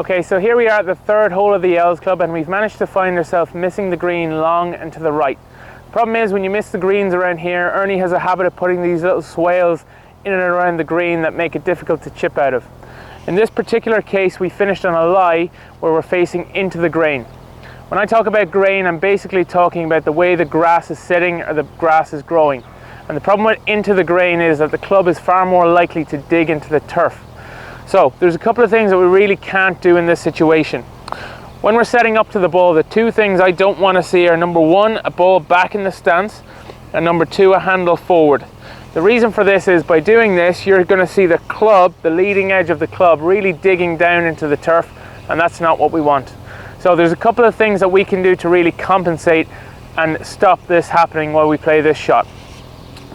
Okay, so here we are at the third hole of the L's Club, and we've managed to find ourselves missing the green long and to the right. Problem is, when you miss the greens around here, Ernie has a habit of putting these little swales in and around the green that make it difficult to chip out of. In this particular case, we finished on a lie where we're facing into the grain. When I talk about grain, I'm basically talking about the way the grass is sitting or the grass is growing. And the problem with into the grain is that the club is far more likely to dig into the turf. So there's a couple of things that we really can't do in this situation. When we're setting up to the ball, the two things I don't want to see are number one, a ball back in the stance, and number two, a handle forward. The reason for this is by doing this, you're going to see the club, the leading edge of the club, really digging down into the turf, and that's not what we want. So there's a couple of things that we can do to really compensate and stop this happening while we play this shot.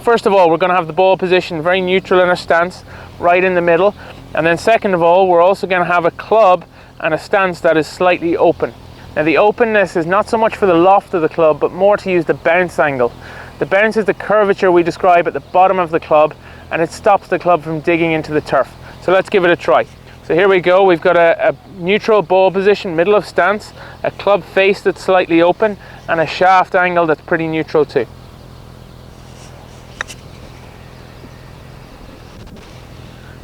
First of all, we're going to have the ball position very neutral in our stance, right in the middle. And then second of all, we're also going to have a club and a stance that is slightly open. Now the openness is not so much for the loft of the club, but more to use the bounce angle. The bounce is the curvature we describe at the bottom of the club, and it stops the club from digging into the turf. So let's give it a try. So here we go, we've got a neutral ball position, middle of stance, a club face that's slightly open, and a shaft angle that's pretty neutral too.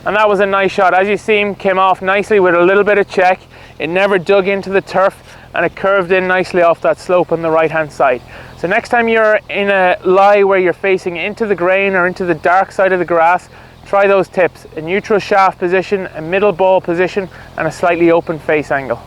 And that was a nice shot. As you see, came off nicely with a little bit of check. It never dug into the turf, and it curved in nicely off that slope on the right hand side. So next time you're in a lie where you're facing into the grain or into the dark side of the grass, try those tips: a neutral shaft position, a middle ball position, and a slightly open face angle.